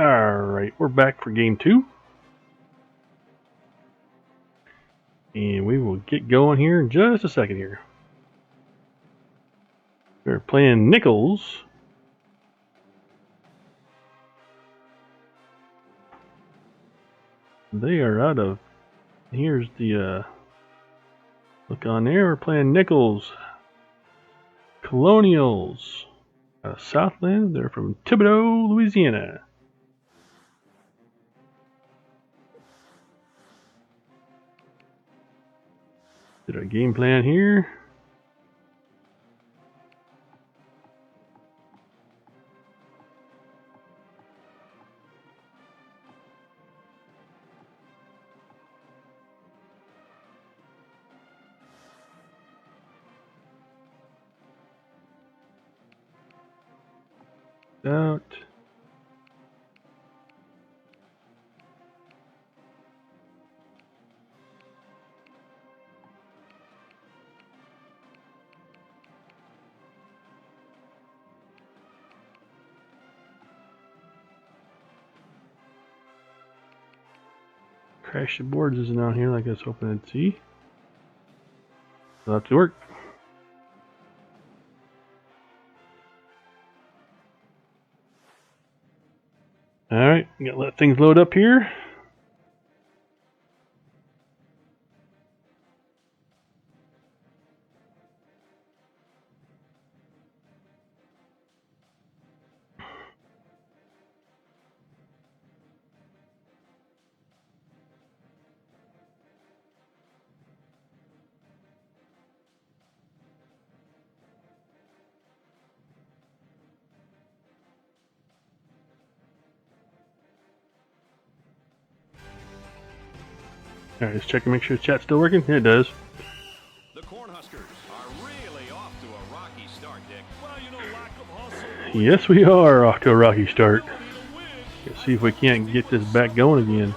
Alright, we're back for game 2. And we will get going here in just a second here. We're playing Nichols. They are out of... Here's the look on there. We're playing Nichols. Colonials. Out of Southland. They're from Thibodaux, Louisiana. Did our game plan here. Out. Crash the boards isn't on here like I was hoping I'd see. It'll have to work. Alright, gotta let things load up here. Alright, let's check and make sure the chat's still working. Yeah, it does. The Cornhuskers are really off to a rocky start, Dick. Well, you know, lack of hustle. Yes, we are off to a rocky start. Let's see if we can't get this back going again.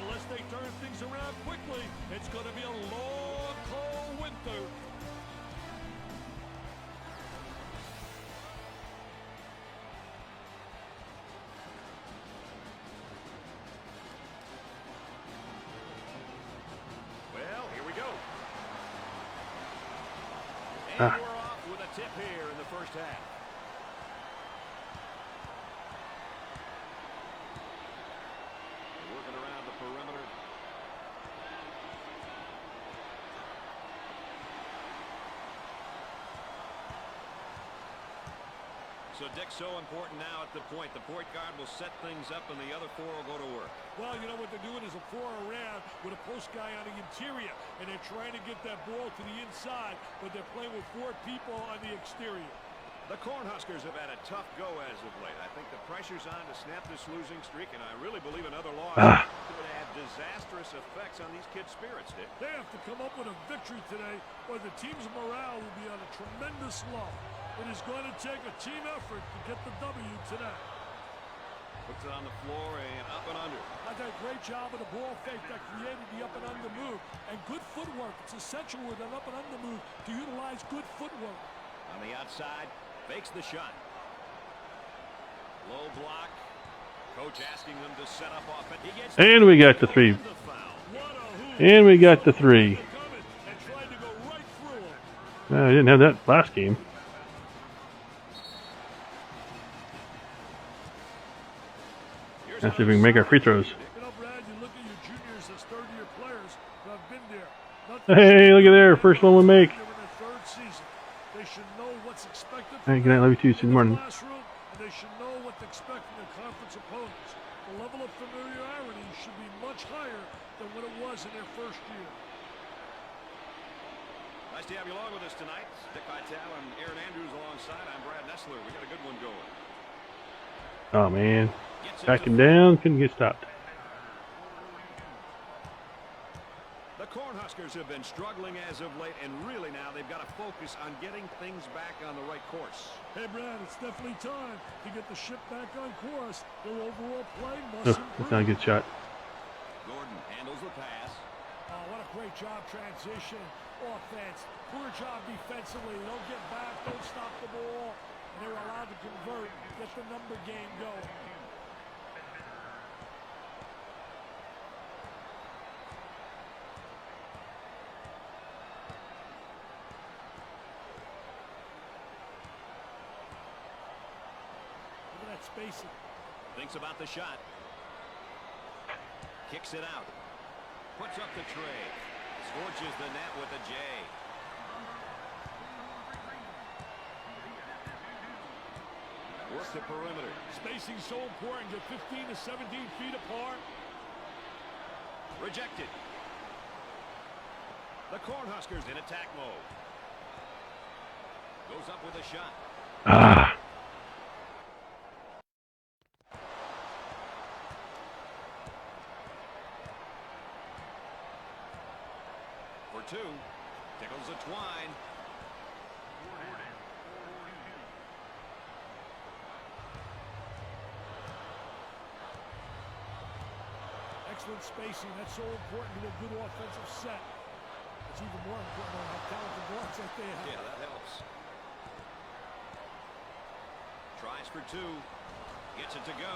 Unless they turn things around quickly, it's going to be a long, cold winter. Well, here we go. And we're off with a tip here in the first half. Working around the perimeter. So, Dick, so important now at the point. The point guard will set things up and the other four will go to work. Well, you know what they're doing is a four around with a post guy on the interior. And they're trying to get that ball to the inside, but they're playing with four people on the exterior. The Cornhuskers have had a tough go as of late. I think the pressure's on to snap this losing streak, and I really believe another loss could have disastrous effects on these kids' spirits, Dick. They have to come up with a victory today, or the team's morale will be on a tremendous low. It is going to take a team effort to get the W today. Puts it on the floor and up and under. I did a great job of the ball fake that created the up and under move. And good footwork. It's essential with an up and under move to utilize good footwork. On the outside, fakes the shot. Low block. Coach asking them to set up offense. He gets And we got the three. And we got the three. I didn't have that last game. Let's see if we can make our free throws. Hey, look at there. First one we make. Hey, good night. Love you too. See you in the morning. They should know what to expect from their conference opponents. The level of familiarity should be much higher than what it was in their first year. Nice to have you along with us tonight. Dick Vitale and Aaron Andrews alongside. I'm Brad Nessler. We got a good one going. Oh, man. Backing down. Couldn't get stopped. The Cornhuskers have been struggling as of late, and really now they've got to focus on getting things back on the right course. Hey, Brad, it's definitely time to get the ship back on course. Their overall play must improve. That's not a good shot. Gordon handles the pass. Oh, what a great job transition. Offense. Poor job defensively. Don't get back. Don't stop the ball. And they were allowed to convert. Get the number game going. spacing. Thinks about the shot. Kicks it out. Puts up the tray. Scorches the net with a J. Works the perimeter. Spacing so important. Get 15 to 17 feet apart. Rejected. The Cornhuskers in attack mode. Goes up with a shot. Ah. For two. Tickles the twine. Excellent spacing. That's so important to a good offensive set. It's even more important on how talented guards that they have. Yeah, that helps. Tries for two. Gets it to go.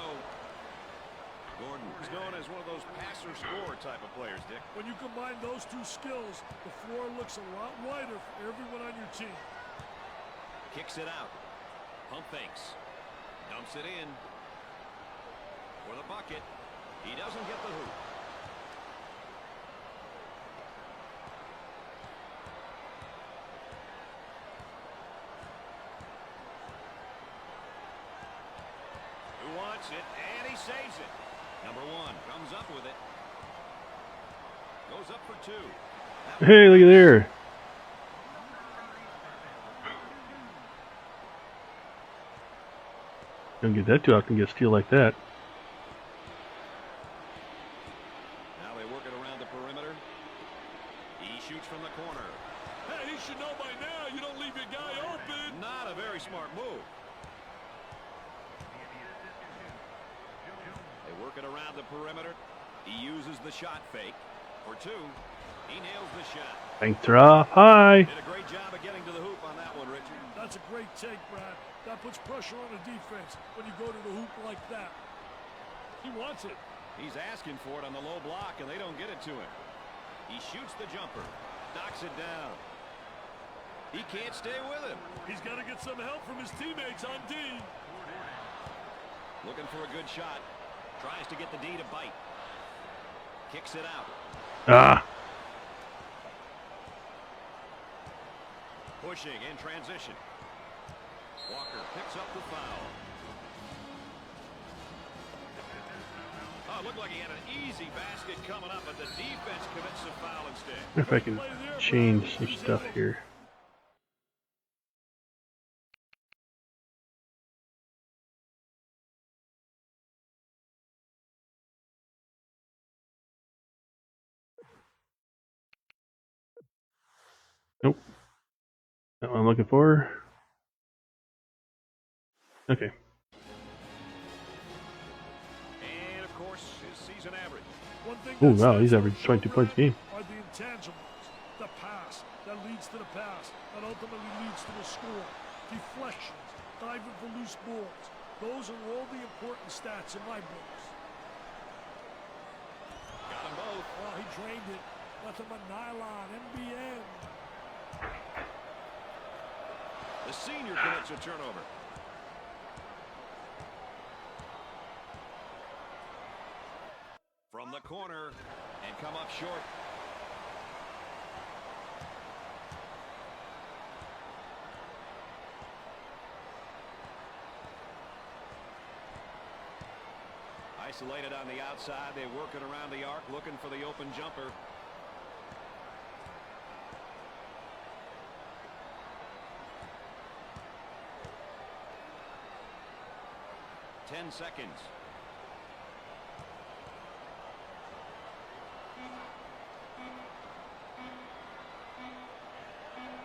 Gordon is known as one of those passer-scorer type of players, Dick. When you combine those two skills, the floor looks a lot wider for everyone on your team. Kicks it out. Pump fakes. Dumps it in. For the bucket. He doesn't get the hoop. Who wants it? And he saves it. Number one comes up with it. Goes up for two. Hey, look at there. Don't get that too often. Get a steal like that. Now they work it around the perimeter. He shoots from the corner. Hey, he should know by now you don't leave your guy open. Not a very smart move. They work it around the perimeter. He uses the shot fake. For two, he nails the shot. Thanks are off. Hi. Did a great job of getting to the hoop on that one, Richard. That's a great take, Brad. That puts pressure on the defense when you go to the hoop like that. He wants it. He's asking for it on the low block, and they don't get it to him. He shoots the jumper. Knocks it down. He can't stay with him. He's got to get some help from his teammates on D. Looking for a good shot. Tries to get the D to bite. Kicks it out. Ah. Pushing in transition. Walker picks up the foul. Oh, it looked like he had an easy basket coming up, but the defense commits a foul instead. If I can change some stuff here. Nope. Not what I'm looking for. Okay. And of course, his season average. One thing Oh, that wow, stands he's out averaged so 22 points a game. Are the intangibles. The pass that leads to the pass that ultimately leads to the score. Deflections, diving for loose balls. Those are all the important stats in my books. Got them both. Oh, he drained it. Nothing but nylon, NBN. The senior commits a turnover. From the corner and come up short. Isolated on the outside. They work it around the arc, looking for the open jumper. Ten seconds.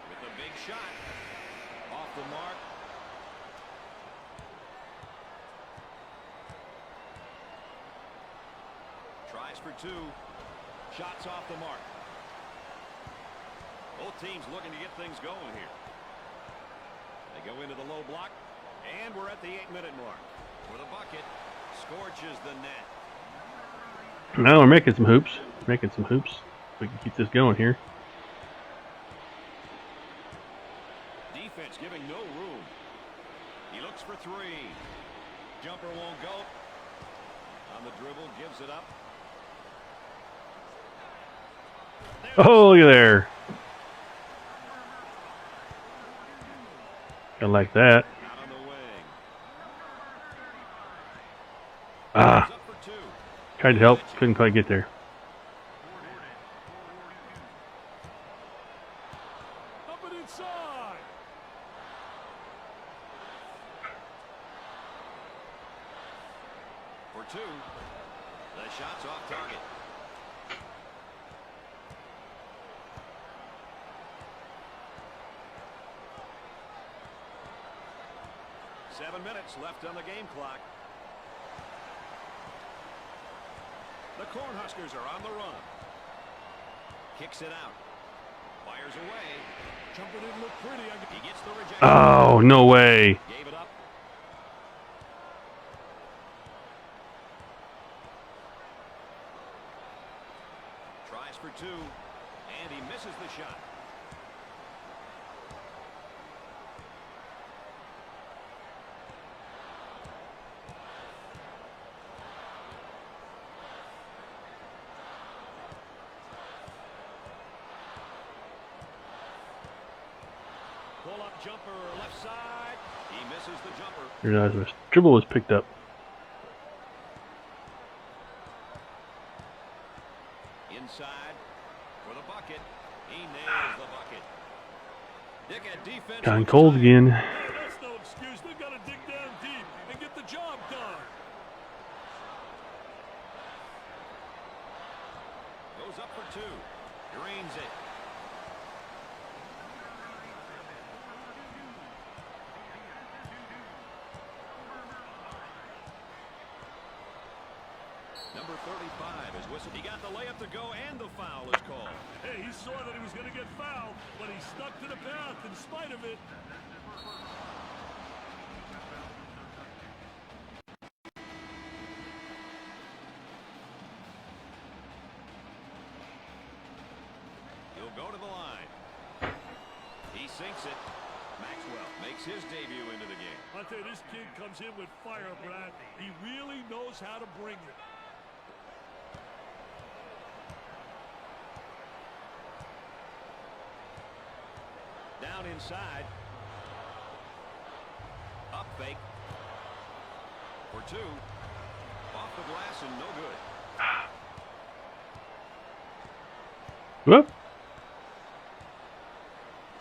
With a big shot. Off the mark. Tries for two. Shots off the mark. Both teams looking to get things going here. They go into the low block. And we're at the 8-minute mark. For the bucket. Scorches the net. Now we're making some hoops. Making some hoops. We can keep this going here. Defense giving no room. He looks for three. Jumper won't go. On the dribble, gives it up. Oh, look at there. I like that. Out on the wing. Ah, Up for two. tried to help, couldn't quite get there. Up and inside. For two. The shot's off target. Seven minutes left on the game clock. The Cornhuskers are on the run. Kicks it out. Fires away. Jumper didn't look pretty. He gets the rejection. Oh, no way. Gave it up. Tries for two. And he misses the shot. Pull-up jumper left side. He misses the jumper. Realized the dribble was picked up. Inside for the bucket. He nails the bucket. Dick at defense. Gone cold again. Hey, that's no excuse. They've got to dig down deep and get the job done. Goes up for two. Drains it. Number 35 is whistled. He got the layup to go, and the foul is called. Hey, he saw that he was going to get fouled, but he stuck to the path in spite of it. He'll go to the line. He sinks it. Maxwell makes his debut into the game. I'll tell you, this kid comes in with fire, Brad. He really knows how to bring it. Down inside. Up fake. For two. Off the glass and no good. Whoop.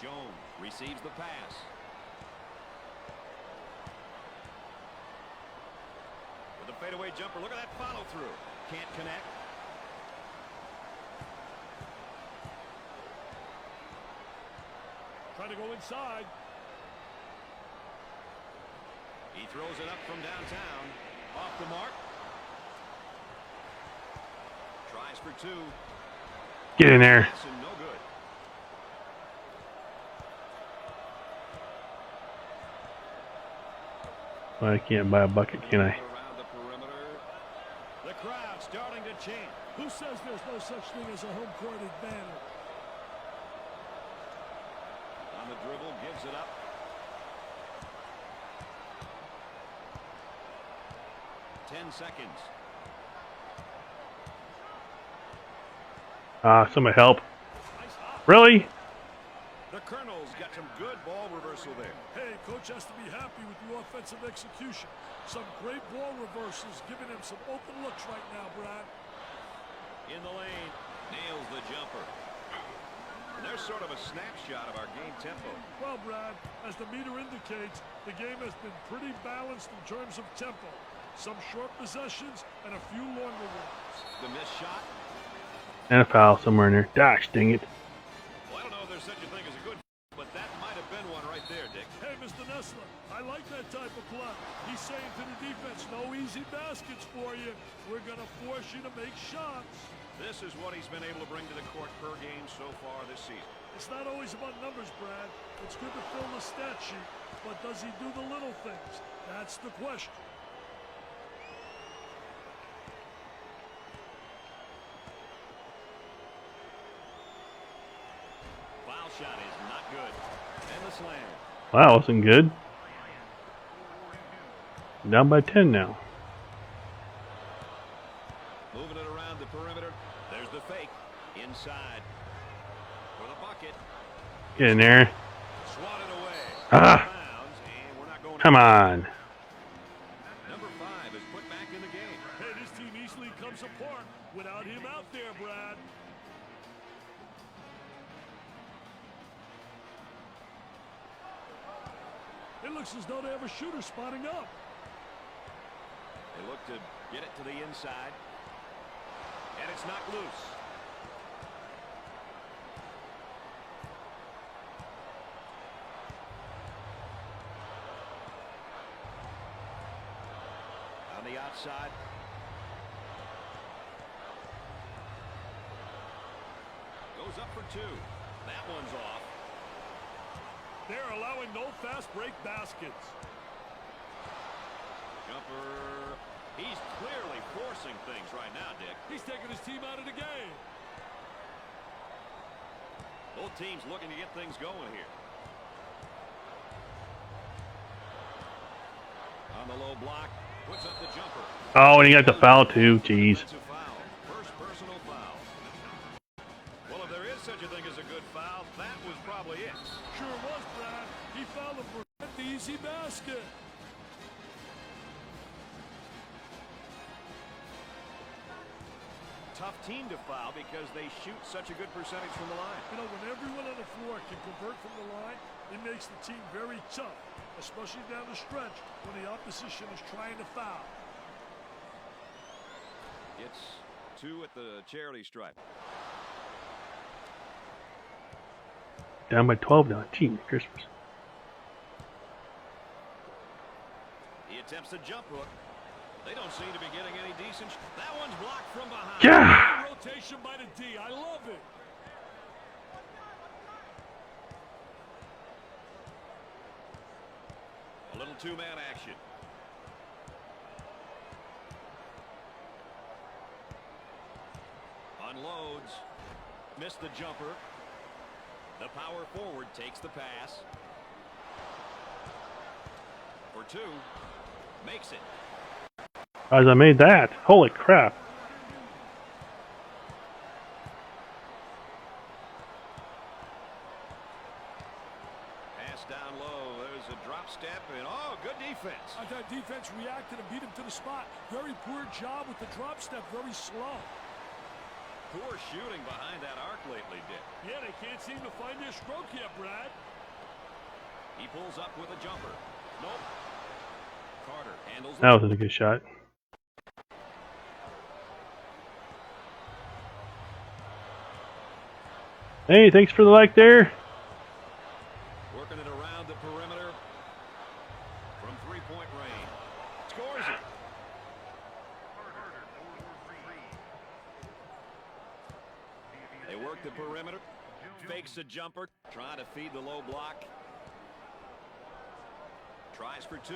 Jones receives the pass. With a fadeaway jumper. Look at that follow through. Can't connect. Trying to go inside. He throws it up from downtown. Off the mark. Tries for two. Get in there. Pass and no good. Well, I can't buy a bucket, can I? Around the perimeter. The crowd starting to chant. Who says there's no such thing as a home court advantage? On the dribble, gives it up. Ten seconds. Ah, somebody help. Nice hop. Really? The Colonels got some good ball reversal there. Hey, coach has to be happy with the offensive execution. Some great ball reversals, giving him some open looks right now, Brad. In the lane, nails the jumper. And there's sort of a snapshot of our game tempo. Well, Brad, as the meter indicates, the game has been pretty balanced in terms of tempo. Some short possessions and a few longer ones. The missed shot. And a foul somewhere in there. Gosh, dang it. Well, I don't know if there's such a thing as a good, but that might have been one right there, Dick. Hey, Mr. Nessler, I like that type of play. He's saying to the defense, no easy baskets for you. We're going to force you to make shots. This is what he's been able to bring to the court per game so far this season. It's not always about numbers, Brad. It's good to fill the stat sheet, but does he do the little things? That's the question. Foul shot is not good. And the slam. Wow, wasn't good. Down by 10 now. Moving it around the perimeter. There's the fake. Inside. For the bucket. Get in there. Swatted away. Ah! Bounds, and we're not going Come on. Number 5 is put back in the game. Hey, this team easily comes apart without him out there, Brad. It looks as though they have a shooter spotting up. They look to get it to the inside. And it's knocked loose. On the outside. Goes up for 2. That one's off. They're allowing no fast break baskets. Jumper. He's clearly forcing things right now, Dick. He's taking his team out of the game. Both teams looking to get things going here. On the low block. Puts up the jumper. Oh, and he got the foul too. Jeez. Foul. First personal foul. Well, if there is such a thing as a good foul, that was probably it. Sure was, Brad. He fouled to prevent the easy basket. Tough team to foul because they shoot such a good percentage from the line. You know, when everyone on the floor can convert from the line, it makes the team very tough, especially down the stretch when the opposition is trying to foul. It's 2 at the charity stripe. Down by 12 now. Gee, Christmas. He attempts a jump hook. They don't seem to be getting any decent. That one's blocked from behind. Yeah. Rotation by the D. I love it. A little 2-man action. Unloads. Missed the jumper. The power forward takes the pass. For 2. Makes it. As I made that. Holy crap. Pass down low. There's a drop step. And, oh, good defense. I thought defense reacted and beat him to the spot. Very poor job with the drop step. Very slow. Poor shooting behind that arc lately, Dick. Yeah, they can't seem to find their stroke yet, Brad. He pulls up with a jumper. Nope. Carter handles That was a good shot. Hey, thanks for the like there. Working it around the perimeter from 3-point range. Scores it. They work the perimeter. Fakes a jumper. Trying to feed the low block. Tries for 2.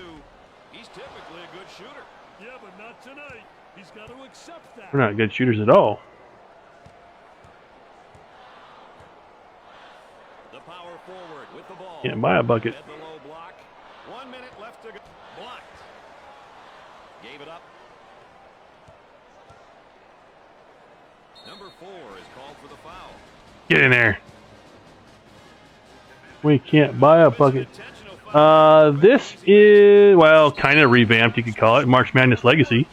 He's typically a good shooter. Yeah, but not tonight. He's got to accept that. We're not good shooters at all. The power forward with the ball. Can't buy a bucket. At the low block. 1 minute left to go. Blocked. Gave it up. Number 4 is called for the foul. Get in there. We can't buy a bucket. This is, well, kind of revamped, you could call it. March Madness Legacy.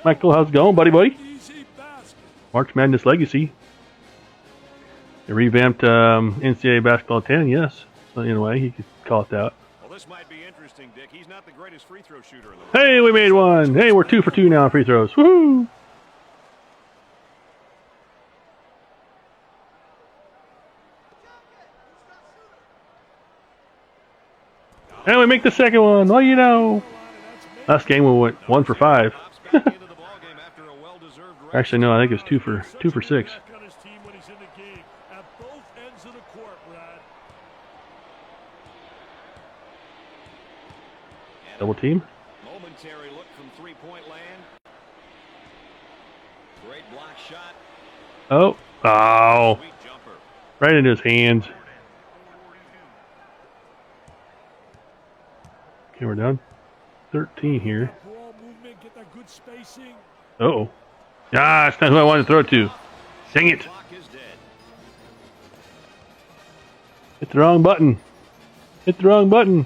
Michael, how's it going, buddy? March Madness Legacy. They revamped NCAA Basketball 10, yes. So, in a way, you could call it that. Well, this might be interesting, Dick. He's not the greatest free throw shooter in the world. Hey, we made one. Hey, we're 2 for 2 now on free throws. Woohoo! And we make the second one. Well, you know. Last game we went 1 for 5. Actually, no, I think it's 2 for 6. Double team. Momentary look from 3-point land. Great block shot. Oh. Oh. Sweet jumper. Right into his hands. Okay, we're down 13 here. Ball movement, get that good spacing. Uh-oh. Ah, it's not who I wanted to throw it to. Dang it. Clock is dead. Hit the wrong button. Hit the wrong button.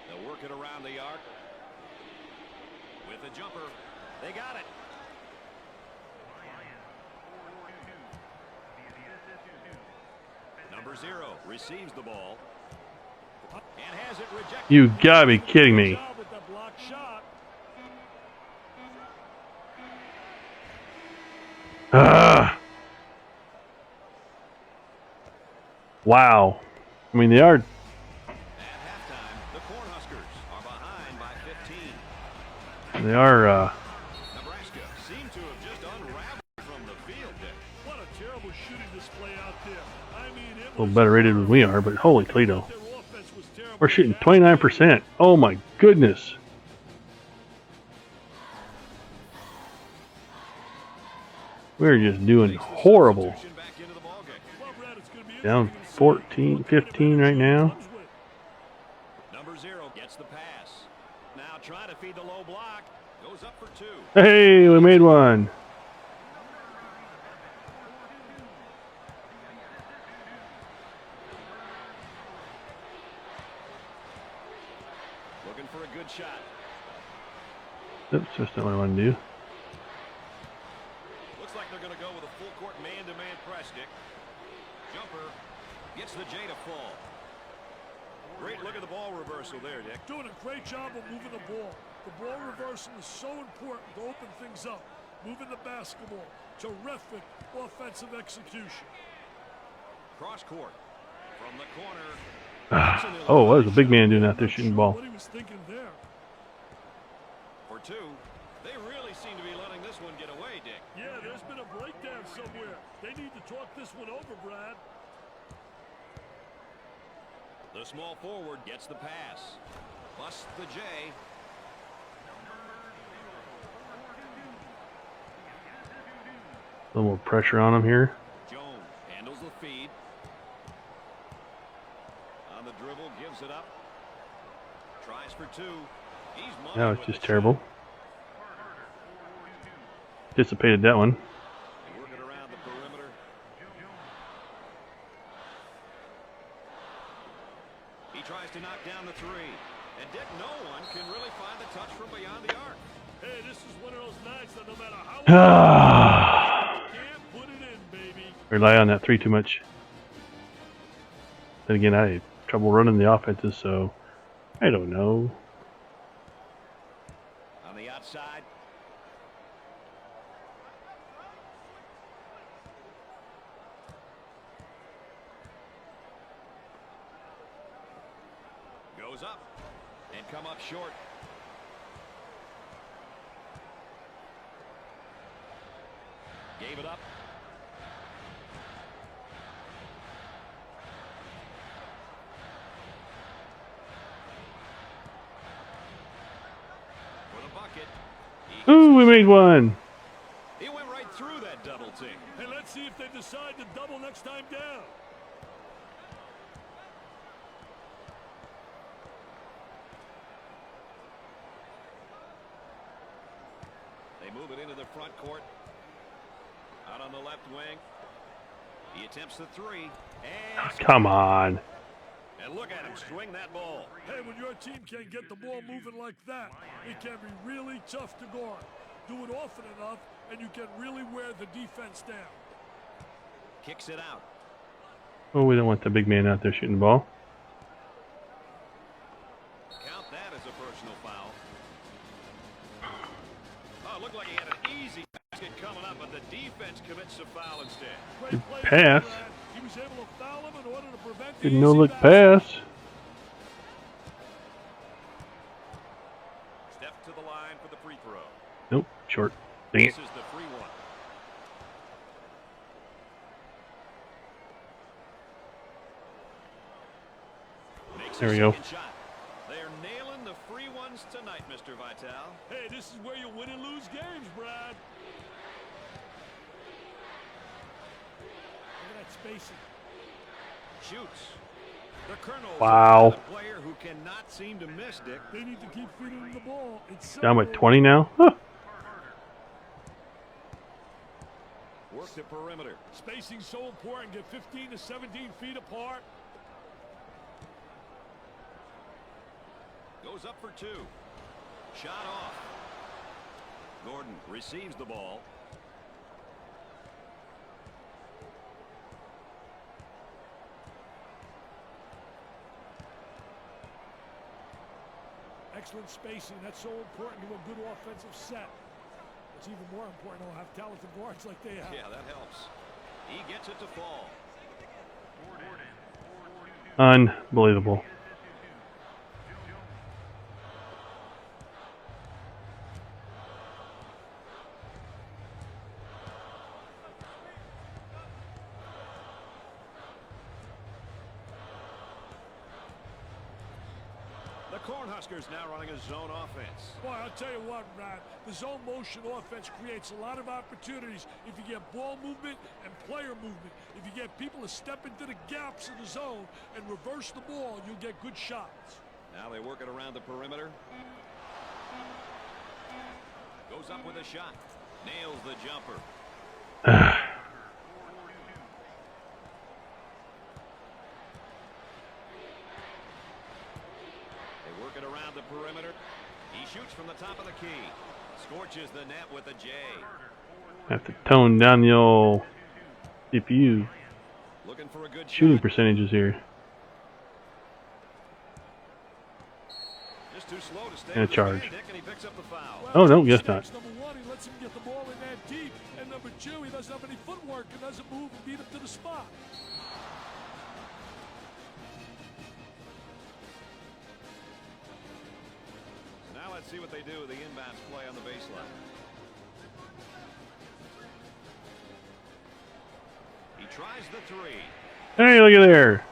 They'll work it around the arc. With a jumper. They got it. Number 0 receives the ball. And has it rejected. You gotta be kidding me. Job with that block shot. Ah. Wow. I mean, they are. At halftime, the Cornhuskers are behind by 15. They are. Nebraska seemed to have just unraveled from the field there. What a terrible shooting display out there. I mean, it A little better rated than we are, but holy Toledo. their offense was terrible. We're shooting 29%. Oh my goodness. We're just doing horrible. Substitution back into the ballgame. Well, Brad, it's gonna be Down interesting to see 14, 15 right now. comes with. Number 0 gets the pass. Now trying to feed the low block. Goes up for 2. Hey, we made one. Looking for a good shot. Oops, that's not what I want to do. Looks like they're going to go with a full court man-to-man press, Dick. Jumper gets the J to fall. Great look at the ball reversal there, Dick. Doing a great job of moving the ball. The ball reversal is so important to open things up. Moving the basketball. Terrific offensive execution. Cross court from the corner. Oh, that was a big man doing out there shooting the ball. What he was thinking there. For 2. They really seem to be letting this one get away, Dick. Yeah, there's been a breakdown somewhere. They need to talk this one over, Brad. The small forward gets the pass. Busts the J. A little more pressure on him here. Jones handles the feed. On the dribble, gives it up. Tries for 2. He's money That was with just the terrible. shot. Dissipated that one. They work it around the perimeter. He tries to knock down the 3. And Dick, no one can really find the touch from beyond the arc. Hey, this is one of those nights that no matter how Ah. can't put it in, baby. Rely on that 3 too much. Then again, I had trouble running the offenses, so I don't know. On the outside. Goes up and come up short. Gave it up. For the bucket. Ooh, we made one. He went right through that double team. Hey, let's see if they decide to double next time down. They move it into the front court. Out on the left wing. He attempts the 3. And Come on. And look at him swing that ball. Hey, when your team can get the ball moving like that, it can be really tough to guard. Do it often enough, and you can really wear the defense down. Kicks it out. Oh, we don't want the big man out there shooting the ball. Count that as a personal foul. Oh, it looked like he had an easy basket coming up, but the defense commits a foul instead. Great play by Pass. Brad. He was able to foul him in order to prevent Good the no easy look basket. pass. Step to the line for the free throw. Nope, short. Dang it. This is the free one. Makes There a we go. second shot. They're nailing the free ones tonight, Mr. Vitale. Hey, this is where you win and lose games, Brad. spacing. Shoots. The Colonels Wow. are the player who cannot seem to miss, Dick. They need to keep feeding him the ball. It's Down with simple. 20 now. Huh. Work the perimeter. Spacing's so important. Get 15 to 17 feet apart. Goes up for two. Shot off. Gordon receives the ball. Excellent spacing. That's so important to a good offensive set. It's even more important to have talented guards like they have. Yeah, that helps. He gets it to fall. Unbelievable. The Cornhuskers now running a zone offense. Boy, I'll tell you what, Brad. The zone motion offense creates a lot of opportunities if you get ball movement and player movement. If you get people to step into the gaps in the zone and reverse the ball, you'll get good shots. Now they work it around the perimeter. Goes up with a shot. Nails the jumper. They work it around the perimeter. He shoots from the top of the key. Scorches the net with a J. Have to tone down the old CPU Looking for a good shooting shot. percentages here. Just too slow to stay And a with his charge. man, Dick, and he picks up the foul. Oh, no, two guess not. mistakes. Number one, he lets him get the ball in that deep. And number two, he doesn't have any footwork and doesn't move and beat him to the spot. Now let's see what they do with the inbounds play on the baseline. He tries the three. Hey, look at there.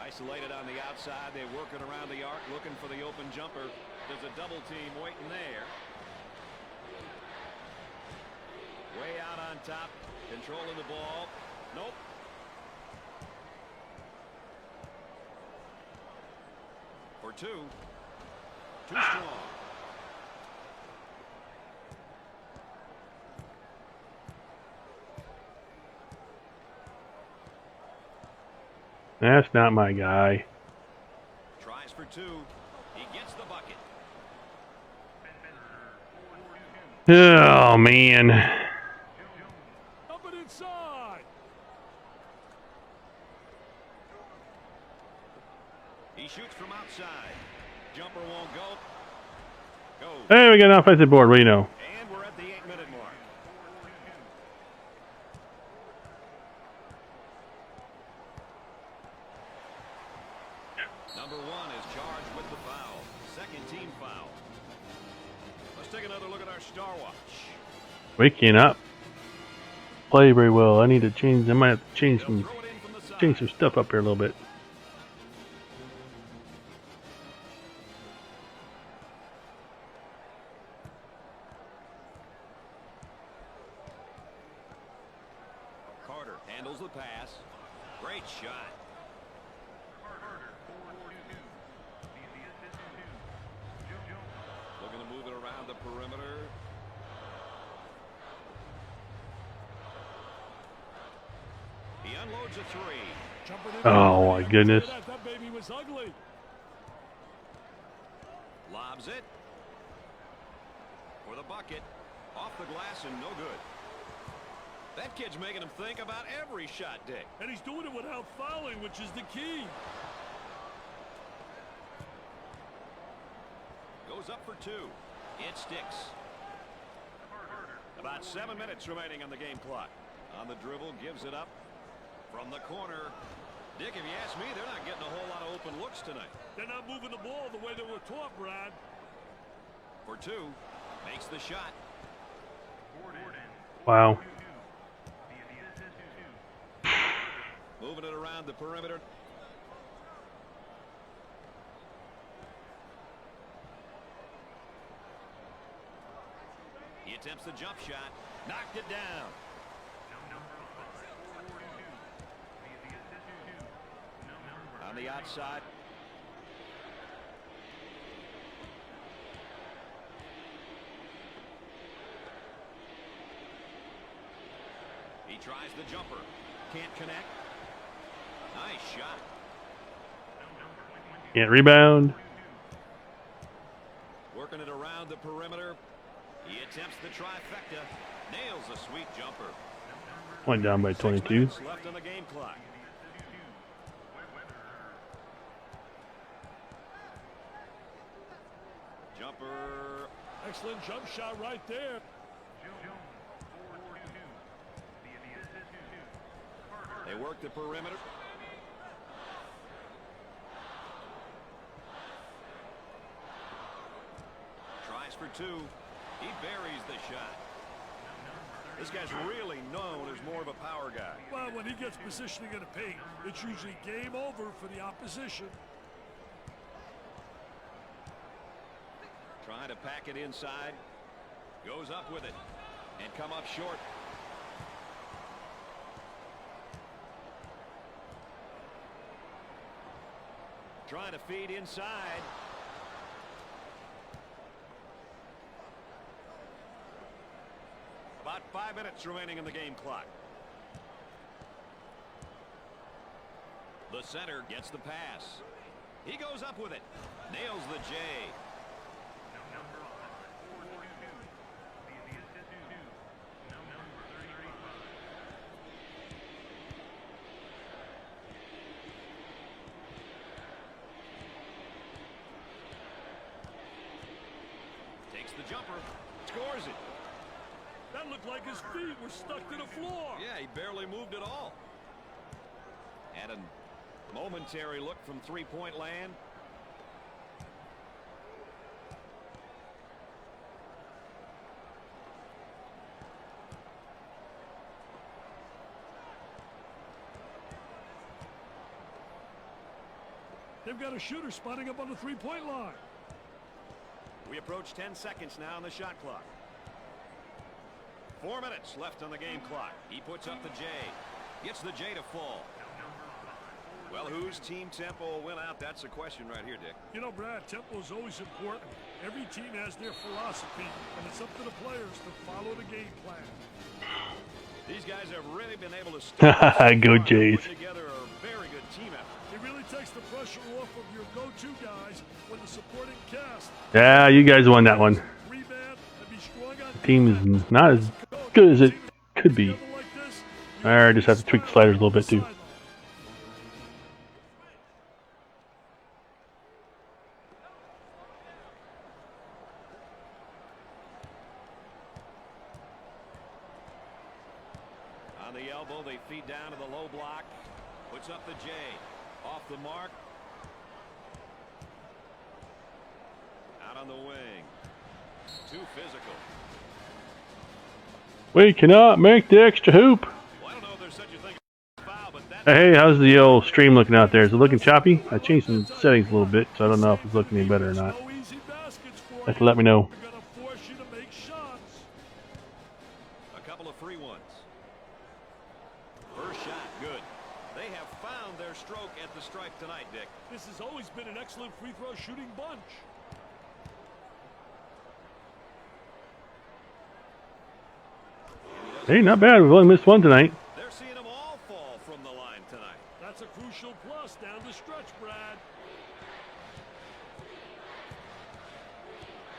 Isolated on the outside. They work it around the arc, looking for the open jumper. There's a double team waiting there. Way out on top, controlling the ball. Nope. For two. Too strong. That's not my guy. Tries for two. He gets the bucket. Oh, man. Up and inside. He shoots from outside. Jumper won't go. Goes. Hey, we got an offensive board. What do you know? And we're at the 8-minute mark. Number one is charged with the foul. Second team foul. Let's take another look at our star watch. Waking up. Play very well. I need to change. I might have to change They'll some throw it in from the side. change some stuff up here a little bit. Carter handles the pass. Great shot. Looking to move it around the perimeter. He unloads a three. Jumping in Oh, there. my goodness. That baby was ugly. Lobs it. For the bucket. Off the glass and no good. That kid's making him think about every shot, Dick. And he's doing it without fouling, which is the key. Goes up for two. It sticks. About 7 minutes remaining on the game clock. On the dribble, gives it up. From the corner. Dick, if you ask me, they're not getting a whole lot of open looks tonight. They're not moving the ball the way they were taught, Brad. For two. Makes the shot. Wow. Moving it around the perimeter. attempts the jump shot. Knocked it down. On the outside. He tries the jumper. Can't connect. Nice shot. Can't rebound. Working it around the perimeter. He attempts the trifecta. Nails a sweet jumper. Went down by 22. 6 minutes left on the game clock. Jumper. Excellent jump shot right there. They work the perimeter. Tries for 2. He buries the shot. This guy's really known as more of a power guy. Well, when he gets positioning in the paint, it's usually game over for the opposition. Trying to pack it inside. Goes up with it. And come up short. Trying to feed inside. About 5 minutes remaining in the game clock. The center gets the pass. He goes up with it. Nails the J. Takes the jumper. Scores it. That looked like his feet were stuck to the floor. Yeah, he barely moved at all. Had a momentary look from three-point land. They've got a shooter spotting up on the three-point line. We approach 10 seconds now on the shot clock. 4 minutes left on the game clock. He puts up the J. Gets the J to fall. Well, whose team tempo will win out? That's the question right here, Dick. You know, Brad, tempo is always important. Every team has their philosophy, and it's up to the players to follow the game plan. These guys have really been able to Go Jays. put together a very good team effort. It really takes the pressure off of your go-to guys when the supporting cast. Yeah, you guys won that one. Rebound and be strong on Team defense. is not as good as it could be. I just have to tweak the sliders a little bit too. On the elbow, they feed down to the low block. Puts up the J. Off the mark. Out on the wing. Too physical. We cannot make the extra hoop. Well, I don't know if there's such a thing as a foul, but that Hey, how's the old stream looking out there? Is it looking choppy? I changed some settings a little bit, so I don't know if it's looking any better or not. No easy baskets for Have to you. let me know. They're gonna force you to make shots. a couple of free ones. First shot, good. They have found their stroke at the stripe tonight, Dick. This has always been an excellent free throw shooting bunch. Hey, not bad. We've only missed one tonight. They're seeing them all fall from the line tonight. That's a crucial plus down the stretch, Brad.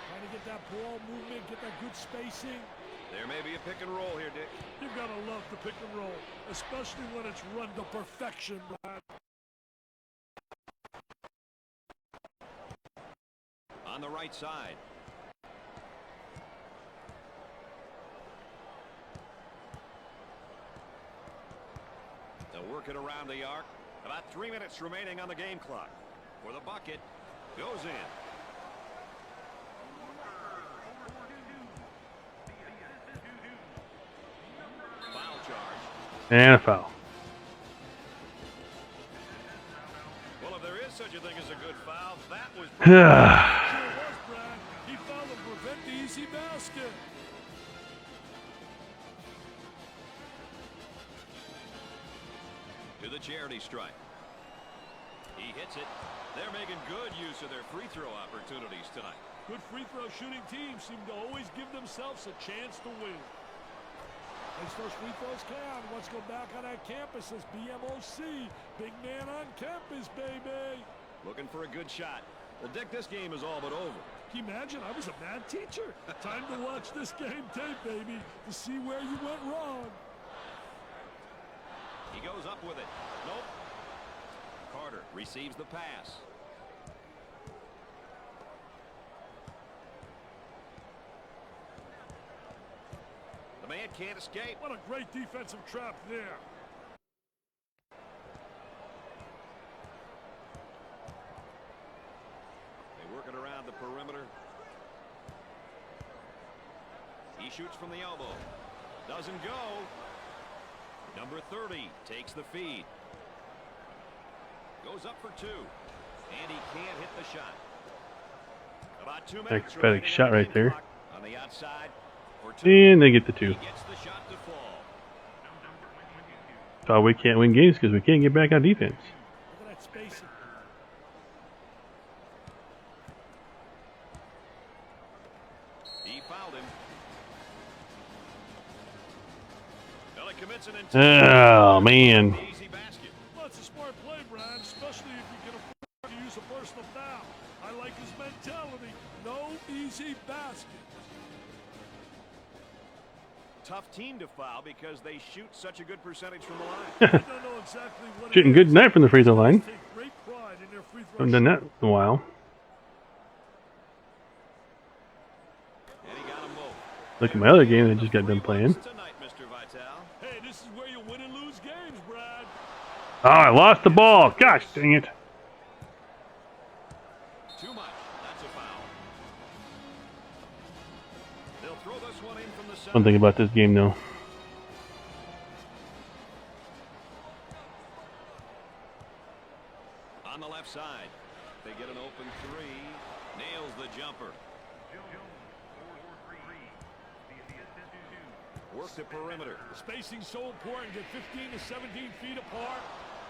Trying to get that ball movement, get that good spacing. There may be a pick and roll here, Dick. You've got to love the pick and roll, especially when it's run to perfection, Brad. On the right side. They'll work it around the arc. About 3 minutes remaining on the game clock. For the bucket. Goes in. Foul charge. And a foul. Well, if there is such a thing as a good foul, that was... Sure was, Brad. He fouled to prevent the easy basket. to the charity stripe. He hits it. They're making good use of their free throw opportunities tonight. Good free throw shooting teams seem to always give themselves a chance to win. Makes those free throws count. Let's go back on that campus as BMOC. Big man on campus, baby. Looking for a good shot. Well, Dick, this game is all but over. Can you imagine? I was a bad teacher. Time to watch this game tape, baby, to see where you went wrong. He goes up with it. Nope. Carter receives the pass. The man can't escape. What a great defensive trap there. They work it around the perimeter. He shoots from the elbow. Doesn't go. Number 30 takes the feed. Goes up for two. And he can't hit the shot. About 2 minutes. Pathetic shot right there. On the outside. For two. And they get the two. He gets the shot to fall. So we can't win games because we can't get back on defense. Look at that spacing. He fouled him. Well, he commits an Oh, man. easy basket. Well, it's a smart play, Brian, especially if you can afford to use a personal foul. I like his mentality. No easy basket. Tough team to foul because they shoot such a good percentage from the line. I don't know exactly what it Shooting is. good tonight from the free throw line. Take great pride in their free throw Haven't done that in a while. And he got them both. Look at my other game that I just got done playing. Tonight, Mr. Vitale. Hey, this is where you win and lose games, Brad. Oh, I lost the ball. Gosh dang it. Too much. That's a foul. They'll throw this one in from the center. One thing about this game, though. On the left side, they get an open three. Nails the jumper. Work the perimeter. Spacing's so important. Get 15 to 17 feet apart.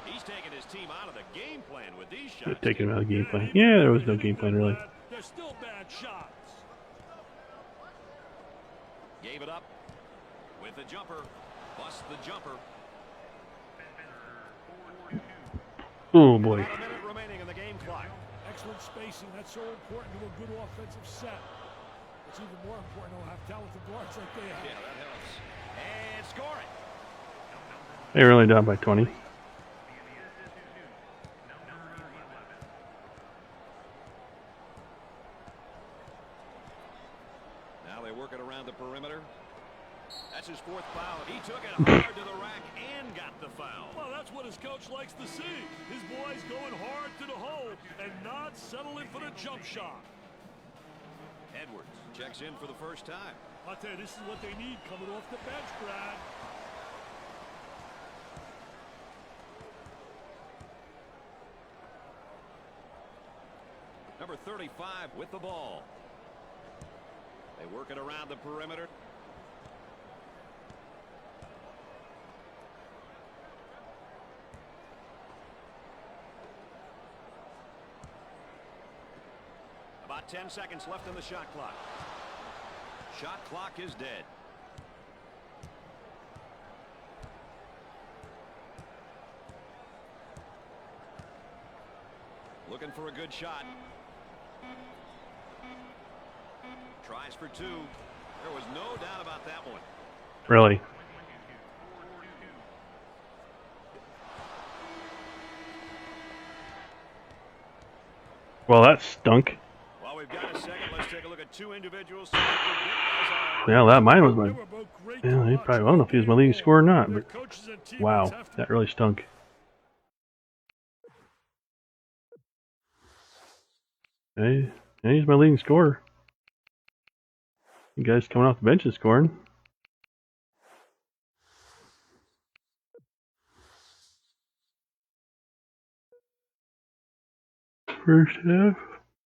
He's taking his team out of the game plan with these Should have shots. taken out of the game plan. Yeah, there was no game plan, really. They're still bad shots. Gave it up with the jumper. Busts the jumper. Oh, boy. About a minute remaining in the game clock. Excellent spacing. That's so important to a good offensive set. It's even more important to have talented guards like they have. Yeah, that helps. And score it. They were only down by 20. Now they work it around the perimeter. That's his fourth foul. He took it hard to the rack and got the foul. Well, that's what his coach likes to see. His boys going hard to the hole and not settling for the jump shot. Edwards checks in for the first time. I'll tell you, this is what they need coming off the bench, Brad. Number 35 with the ball. They work it around the perimeter. About 10 seconds left in the shot clock. Shot clock is dead. Looking for a good shot. Tries for two. There was no doubt about that one. Really. Well, that stunk. While we've got a second, let's take a look at two individuals. Yeah, that mine was my. They were both great Yeah, to he watch. probably. I don't know if he was my leading scorer or not, Their but coaches and teammates wow, have to that really stunk. Hey, yeah, he's my leading scorer. You guys coming off the bench and scoring. First half,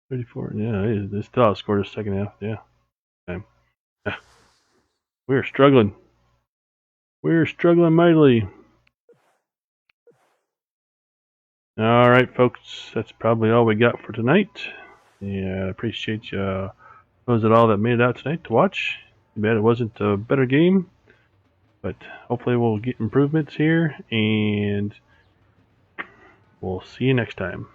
34. Yeah, they still outscored the second half. Yeah. Okay. Yeah. We're struggling. We're struggling mightily. All right, folks, that's probably all we got for tonight. Yeah, I appreciate you, those at all that made it out tonight to watch. Too bad it wasn't a better game, but hopefully we'll get improvements here, and we'll see you next time.